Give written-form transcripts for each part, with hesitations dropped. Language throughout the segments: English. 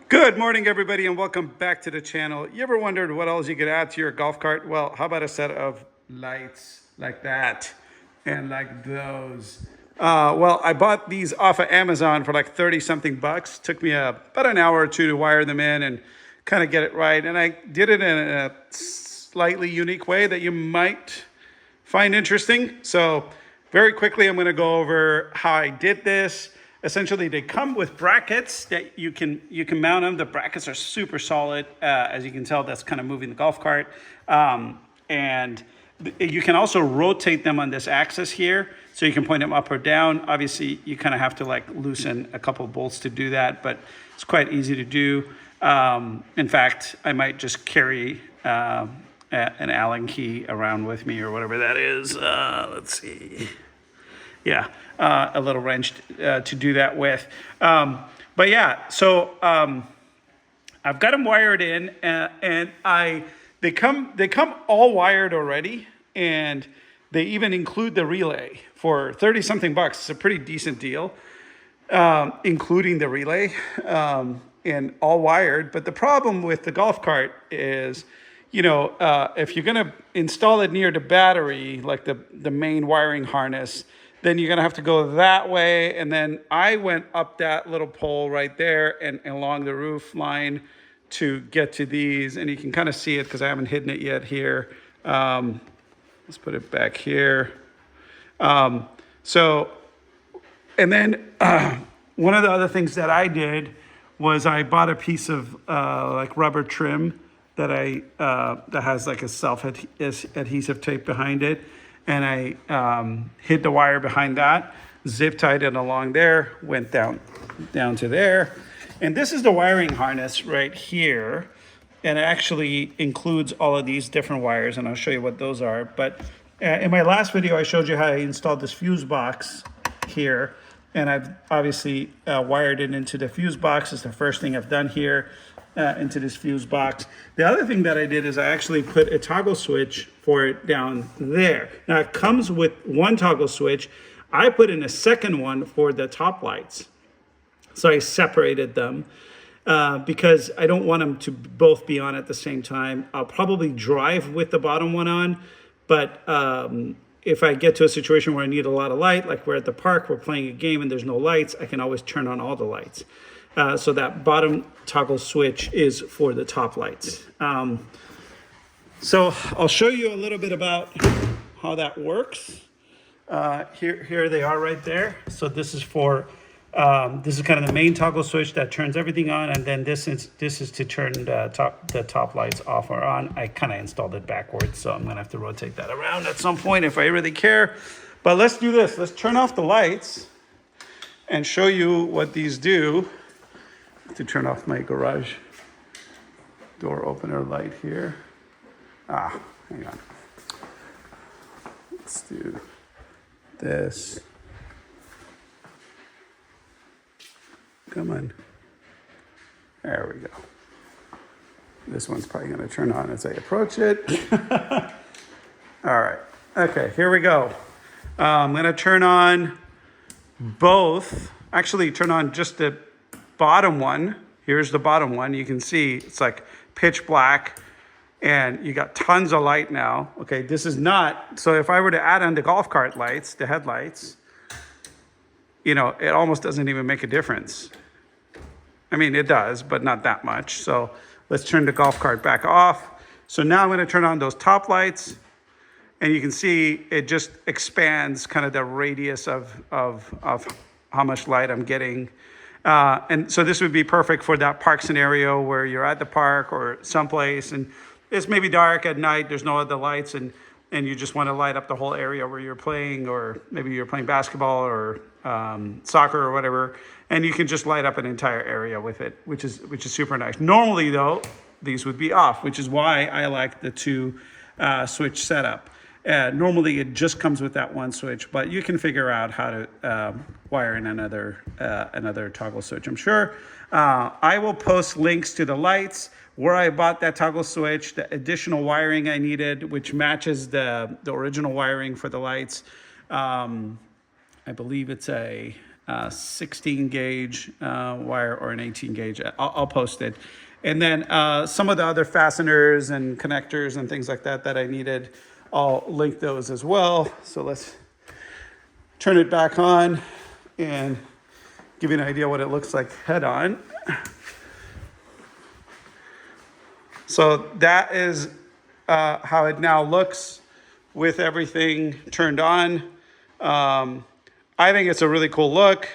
Good morning, everybody, and welcome back to the channel. You ever wondered what else you could add to your golf cart? Well, how about a set of lights like that and like those? Well, I bought these off of Amazon for like 30 something bucks. Took me about an hour or two to wire them in and kind of get it right. And I did it in a slightly unique way that you might find interesting. So very quickly, I'm going to go over how I did this. Essentially, they come with brackets that you can mount them. The brackets are super solid. As you can tell, that's kind of moving the golf cart. And you can also rotate them on this axis here. So you can point them up or down. Obviously, you kind of have to like loosen a couple of bolts to do that, but it's quite easy to do. In fact, I might just carry an Allen key around with me or whatever that is. Let's see. Yeah, a little wrench to do that with. But yeah, so I've got them wired in, and they come all wired already, and they even include the relay for 30 something bucks. It's a pretty decent deal, including the relay, and all wired. But the problem with the golf cart is, if you're gonna install it near the battery, like the main wiring harness, then you're gonna have to go that way. And then I went up that little pole right there and along the roof line to get to these. And you can kind of see it because I haven't hidden it yet here. Let's put it back here. And then one of the other things that I did was I bought a piece of like rubber trim that that has like a self-adhesive tape behind it. And I hid the wire behind that, zip tied it along there, went down to there. And this is the wiring harness right here. And it actually includes all of these different wires, and I'll show you what those are. But in my last video, I showed you how I installed this fuse box here. And I've obviously wired it into the fuse box. It's the first thing I've done here. Into this fuse box. The other thing that I did is I actually put a toggle switch for it down there. Now it comes with one toggle switch. I put in a second one for the top lights. So I separated them because I don't want them to both be on at the same time. I'll probably drive with the bottom one on, but if I get to a situation where I need a lot of light, like we're at the park, we're playing a game and there's no lights, I can always turn on all the lights. So that bottom toggle switch is for the top lights. So I'll show you a little bit about how that works. Here they are right there. So this is for, this is kind of the main toggle switch that turns everything on. And then this is to turn the top lights off or on. I kind of installed it backwards, so I'm gonna have to rotate that around at some point if I really care. But let's do this. Let's turn off the lights and show you what these do. To turn off my garage door opener light here. Hang on. Let's do this. Come on. There we go. This one's probably going to turn on as I approach it. All right. Okay, here we go. I'm going to turn on both. Actually, turn on just the bottom one. Here's the bottom one. You can see it's like pitch black and you got tons of light now. Okay, this is not, so if I were to add on the golf cart lights, the headlights, it almost doesn't even make a difference. I mean, it does, but not that much. So let's turn the golf cart back off. So now I'm going to turn on those top lights and you can see it just expands kind of the radius of how much light I'm getting. And so this would be perfect for that park scenario where you're at the park or someplace and it's maybe dark at night, there's no other lights, and you just want to light up the whole area where you're playing, or maybe you're playing basketball or soccer or whatever, and you can just light up an entire area with it, which is super nice. Normally though, these would be off, which is why I like the two switch setup. Normally it just comes with that one switch, but you can figure out how to wire in another toggle switch, I'm sure. I will post links to the lights, where I bought that toggle switch, the additional wiring I needed, which matches the original wiring for the lights. I believe it's a 16 gauge wire or an 18 gauge. I'll post it. And then some of the other fasteners and connectors and things like that that I needed, I'll link those as well. So let's turn it back on and give you an idea what it looks like head on. So that is how it now looks with everything turned on. I think it's a really cool look.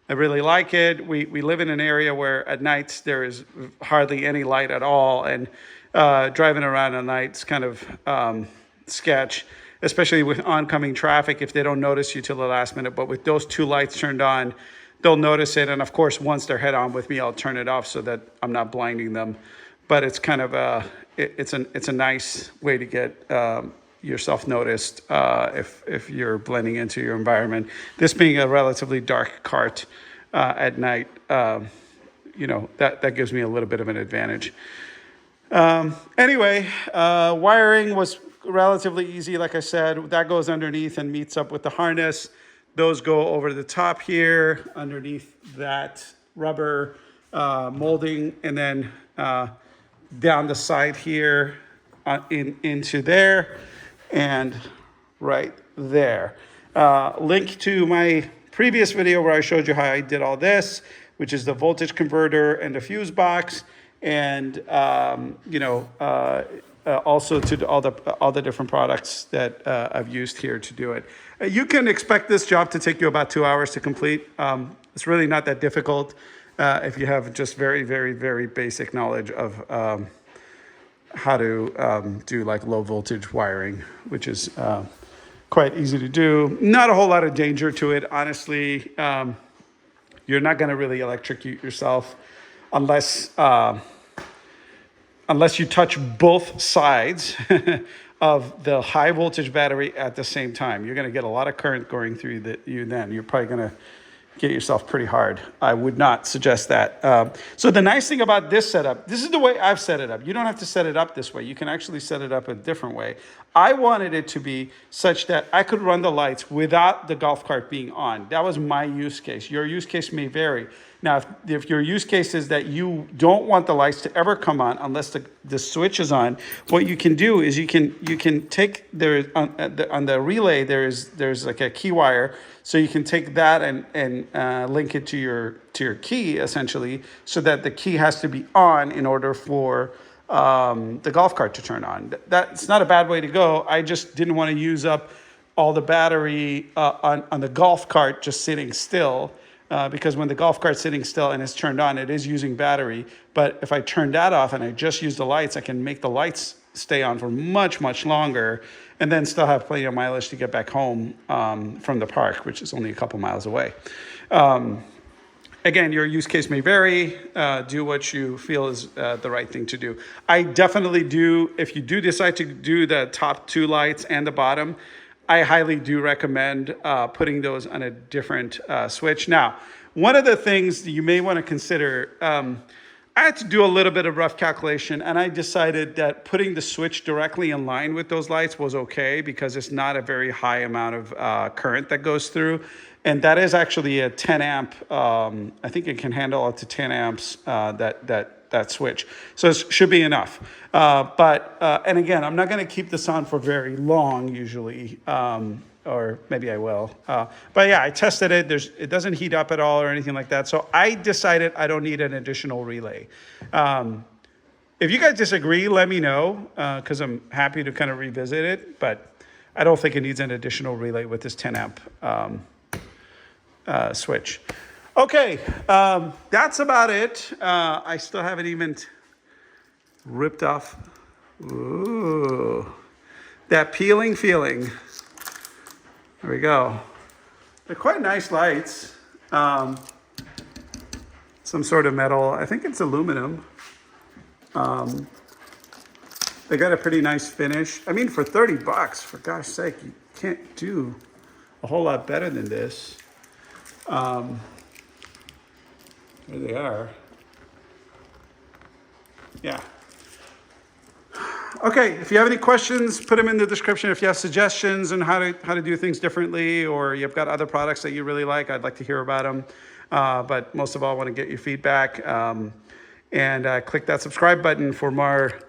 I really like it. We live in an area where at nights there is hardly any light at all, and driving around at night is kind of sketch, especially with oncoming traffic if they don't notice you till the last minute. But with those two lights turned on, they'll notice it. And of course, once they're head on with me, I'll turn it off so that I'm not blinding them. But it's kind of it's a nice way to get yourself noticed if you're blending into your environment. This being a relatively dark cart at night, you know, that gives me a little bit of an advantage. Anyway, wiring was relatively easy. Like I said, that goes underneath and meets up with the harness. Those go over the top here, underneath that rubber molding, and then down the side here into there and right there. Link to my previous video where I showed you how I did all this, which is the voltage converter and the fuse box, and you know, also to all the different products that I've used here to do it. You can expect this job to take you about 2 hours to complete. It's really not that difficult if you have just very, very, very basic knowledge of how to do like low voltage wiring, which is quite easy to do. Not a whole lot of danger to it, honestly. You're not going to really electrocute yourself unless you touch both sides of the high voltage battery at the same time. You're going to get a lot of current going through you then. You're probably going to get yourself pretty hard. I would not suggest that. So the nice thing about this setup, this is the way I've set it up. You don't have to set it up this way. You can actually set it up a different way. I wanted it to be such that I could run the lights without the golf cart being on. That was my use case. Your use case may vary. Now, if your use case is that you don't want the lights to ever come on unless the switch is on, what you can do is you can take on the relay there's like a key wire, so you can take that and link it to your key essentially, so that the key has to be on in order for the golf cart to turn on. That's not a bad way to go. I just didn't want to use up all the battery on the golf cart just sitting still. Because when the golf cart's sitting still and it's turned on, it is using battery. But if I turn that off and I just use the lights, I can make the lights stay on for much, much longer, and then still have plenty of mileage to get back home from the park, which is only a couple miles away. Again, your use case may vary. Do what you feel is the right thing to do. I definitely do, if you do decide to do the top two lights and the bottom, I highly do recommend putting those on a different switch. Now, one of the things that you may want to consider, I had to do a little bit of rough calculation, and I decided that putting the switch directly in line with those lights was okay because it's not a very high amount of current that goes through. And that is actually a 10 amp, I think it can handle up to 10 amps, that switch. So it should be enough. And again, I'm not going to keep this on for very long usually, or maybe I will. But yeah, I tested it. It doesn't heat up at all or anything like that. So I decided I don't need an additional relay. If you guys disagree, let me know, because I'm happy to kind of revisit it. But I don't think it needs an additional relay with this 10 amp switch. Okay, that's about it. I still haven't even ripped off. Ooh, that peeling feeling. There we go. They're quite nice lights. Some sort of metal. I think it's aluminum. They got a pretty nice finish. I mean, for 30 bucks, for gosh sake, you can't do a whole lot better than this. There they are. Yeah. Okay, if you have any questions, put them in the description. If you have suggestions on how to do things differently, or you've got other products that you really like, I'd like to hear about them. But most of all, I want to get your feedback. And click that subscribe button for more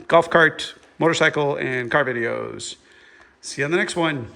golf cart, motorcycle, and car videos. See you on the next one.